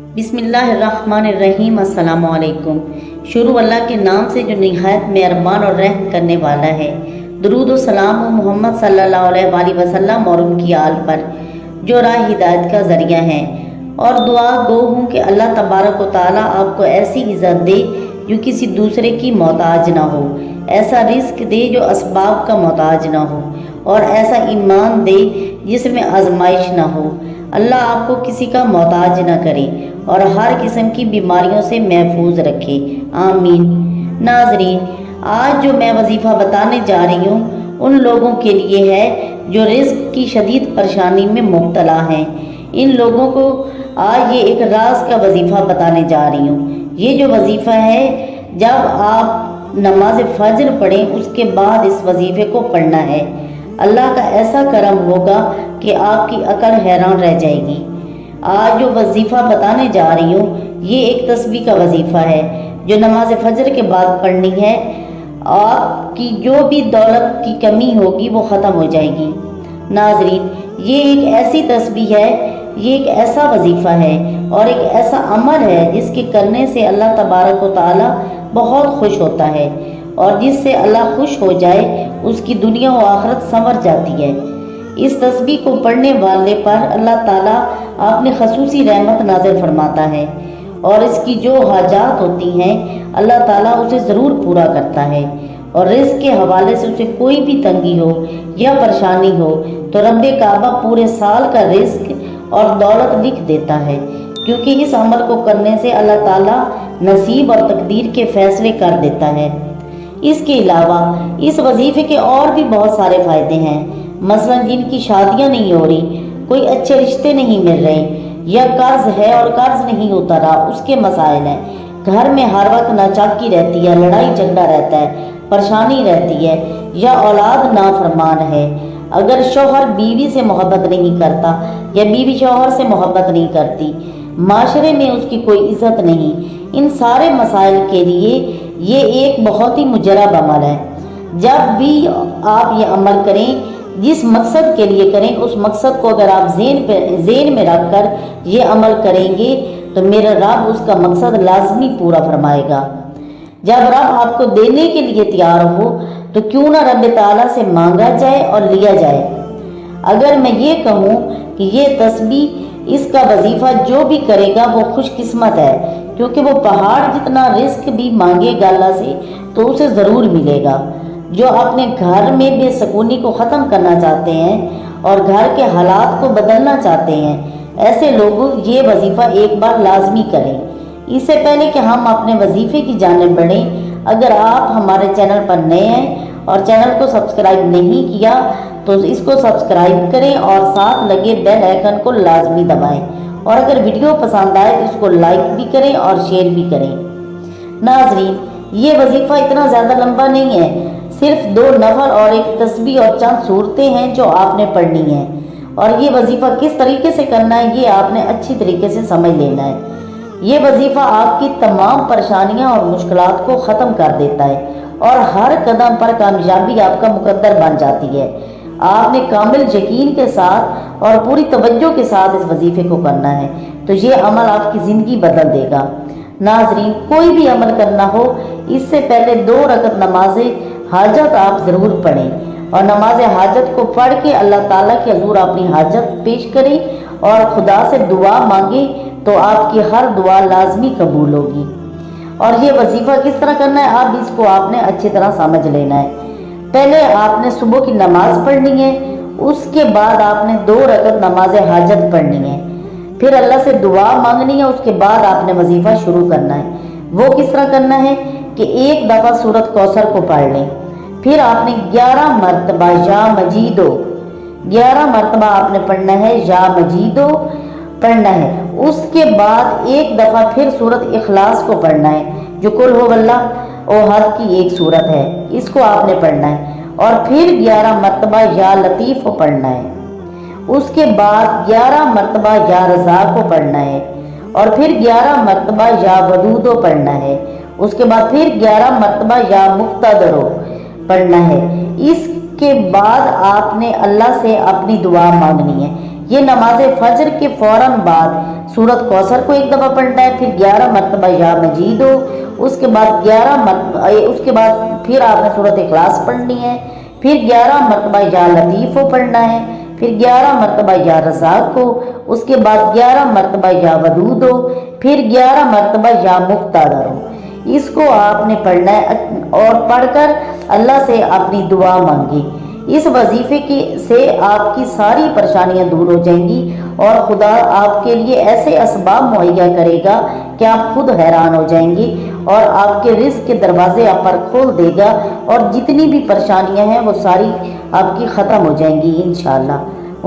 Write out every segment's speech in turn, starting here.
बिस्मिल्लाहिर्रहमानिर्रहीम। अस्सलाम वालेकुम। शुरू अल्लाह के नाम से जो निहायत मेहरबान और रहम करने वाला है। दुरूद व सलाम मोहम्मद सल्लल्लाहु अलैहि वसल्लम और उनकी आल पर जो राह हिदायत का ज़रिया है। और दुआ गो हूँ कि अल्लाह तबारक व तआला आपको ऐसी इज़्ज़त दे जो किसी दूसरे की मोहताज ना हो, ऐसा रिस्क दे जो असबाब का मोहताज ना हो, और ऐसा ईमान दे जिसमें आजमाइश ना हो। अल्लाह आपको किसी का मोहताज ना करे और हर किस्म की बीमारियों से महफूज रखे, आमीन। नाज़रीन, आज जो मैं वजीफ़ा बताने जा रही हूँ उन लोगों के लिए है जो रिस्क की शदीद परेशानी में मुब्तला हैं। इन लोगों को आज ये एक राज का वजीफ़ा बताने जा रही हूँ। ये जो वजीफ़ा है, जब आप नमाज फ़ज्र पढ़ें उसके बाद इस वजीफ़े को पढ़ना है। अल्लाह का ऐसा करम होगा कि आपकी अकल हैरान रह जाएगी। आज जो वजीफ़ा बताने जा रही हूँ ये एक तस्बीह का वजीफ़ा है जो नमाज फ़ज्र के बाद पढ़नी है। आपकी जो भी दौलत की कमी होगी वो ख़त्म हो जाएगी। नाज़रीन, ये एक ऐसी तस्बीह है, ये एक ऐसा वजीफ़ा है और एक ऐसा अमल है जिसके करने से अल्लाह तबारक व तआला बहुत खुश होता है, और जिससे अल्लाह खुश हो जाए उसकी दुनिया व आखिरत संवर जाती है। इस तस्बीह को पढ़ने वाले पर अल्लाह ताला अपनी खसूसी रहमत नाज़िल फरमाता है, और इसकी जो हाजात होती हैं अल्लाह ताला उसे ज़रूर पूरा करता है। और रिज़्क़ के हवाले से उसे कोई भी तंगी हो या परेशानी हो तो रब्बे काबा पूरे साल का रिज़्क़ और दौलत लिख देता है, क्योंकि इस अमल को करने से अल्लाह ताला नसीब और तकदीर के फ़ैसले कर देता है। इसके अलावा इस वजीफ़े के और भी बहुत सारे फ़ायदे हैं। मसलन जिनकी शादियाँ नहीं हो रही, कोई अच्छे रिश्ते नहीं मिल रहे, या कर्ज है और कर्ज नहीं उतरा, उसके मसाइल हैं, घर में हर वक्त नाचाकी रहती है, लड़ाई झगड़ा रहता है, परेशानी रहती है, या औलाद नाफरमान है, अगर शौहर बीवी से मोहब्बत नहीं करता या बीवी शौहर से मोहब्बत नहीं करती, माशरे में उसकी कोई इज़्ज़त नहीं, इन सारे मसाइल के लिए ये एक बहुत ही मुजरब अमल है। जब भी आप ये अमल करें, जिस मकसद के लिए करें, उस मकसद को अगर आप ज़हन में रख कर ये अमल करेंगे तो मेरा रब उसका मकसद लाजमी पूरा फरमाएगा। जब रब आपको देने के लिए तैयार हो तो क्यों ना रब ताला से मांगा जाए और लिया जाए। अगर मैं ये कहूँ कि ये तस्बीह, इसका वजीफ़ा जो भी करेगा वो खुशकिस्मत है, क्योंकि वो पहाड़ जितना रिस्क भी मांगेगा अल्लाह से तो उसे ज़रूर मिलेगा। जो अपने घर में बेसकूनी को ख़त्म करना चाहते हैं और घर के हालात को बदलना चाहते हैं, ऐसे लोग ये वजीफ़ा एक बार लाजमी करें। इससे पहले कि हम अपने वजीफ़े की जानिब बढ़ें, अगर आप हमारे चैनल पर नए हैं और चैनल को सब्सक्राइब नहीं किया तो इसको सब्सक्राइब करें और साथ लगे बेल आइकन को लाजमी दबाएं, और अगर वीडियो पसंद आए तो इसको लाइक भी करें और शेयर भी करें। नाज़रीन, ये वजीफ़ा इतना ज़्यादा लंबा नहीं है, सिर्फ 2 नफल और एक तस्बीह और चंद सूरतें हैं जो आपने पढ़नी है। और ये वजीफ़ा किस तरीके से करना है ये आपने अच्छी तरीके से समझ लेना है। ये वजीफ़ा आपकी तमाम परेशानियां और मुश्किलात को ख़त्म कर देता है और हर कदम पर कामयाबी आपका मुकद्दर बन जाती है। आपने कामिल यकीन के साथ और पूरी तवज्जो के साथ इस वजीफ़े को करना है तो ये अमल आपकी ज़िंदगी बदल देगा। नाज़रीन, कोई भी अमल करना हो इससे पहले 2 रकत नमाज हाजत आप ज़रूर पढ़ें, और नमाज हाजत को पढ़ के अल्लाह ताला के हज़ूर अपनी हाजत पेश करें और खुदा से दुआ मांगें तो आपकी हर दुआ लाजमी कबूल होगी। और ये वजीफ़ा किस तरह करना है, अब इसको आपने अच्छी तरह समझ लेना है। पहले आपने सुबह की नमाज पढ़नी है, उसके बाद आपने 2 रकत नमाज हाजत पढ़नी है, फिर अल्लाह से दुआ मांगनी है, उसके बाद आपने वजीफ़ा शुरू करना है। वो किस तरह करना है कि एक दफ़ा सूरत कौसर को पढ़ लें, फिर आपने 11 मरतबा या मजीदो, 11 मरतबा आपने पढ़ना है या मजीदो पढ़ना है। उसके बाद एक दफ़ा फिर सूरत इखलास को पढ़ना है, जो कुल हुवल्लाह ओहद की एक सूरत है, इसको आपने पढ़ना है, और फिर 11 मरतबा या लतीफ़ को पढ़ना है। उसके बाद 11 मरतबा या रज़ा को पढ़ना है, और फिर 11 मरतबा या वदूदो पढ़ना है। उसके बाद फिर 11 मरतबा या मुक्तदरो पढ़ना है। इसके बाद आपने अल्लाह से अपनी दुआ मांगनी है, یہ نماز فجر کے فوراً بعد سورت کوثر کو ایک دفعہ پڑھنا ہے، پھر 11 مرتبہ یا مجید ہو، اس کے بعد پھر آپ نے سورت اخلاص پڑھنی ہے، پھر 11 مرتبہ یا لطیف ہو پڑھنا ہے، پھر 11 مرتبہ یا رزاق ہو، اس کے بعد 11 مرتبہ یا ودود ہو، پھر 11 مرتبہ یا مقتدر ہو۔ اس کو آپ نے پڑھنا ہے اور پڑھ کر اللہ سے اپنی دعا مانگی۔ اس وظیفے سے آپ کی ساری پریشانیاں دور ہو جائیں گی اور خدا آپ کے لیے ایسے اسباب مہیا کرے گا کہ آپ خود حیران ہو جائیں گے، اور آپ کے رزق کے دروازے آپ پر کھول دے گا، اور جتنی بھی پریشانیاں ہیں وہ ساری آپ کی ختم ہو جائیں گی انشاءاللہ۔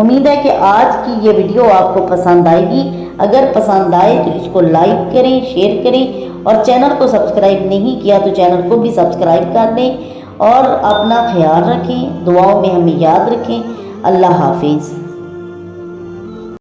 امید ہے کہ آج کی یہ ویڈیو آپ کو پسند آئے گی۔ اگر پسند آئے تو اس کو لائک کریں، شیئر کریں، اور چینل کو سبسکرائب نہیں کیا تو چینل کو بھی سبسکرائب کر لیں، اور اپنا خیال رکھیں، دعاؤں میں ہمیں یاد رکھیں۔ اللہ حافظ۔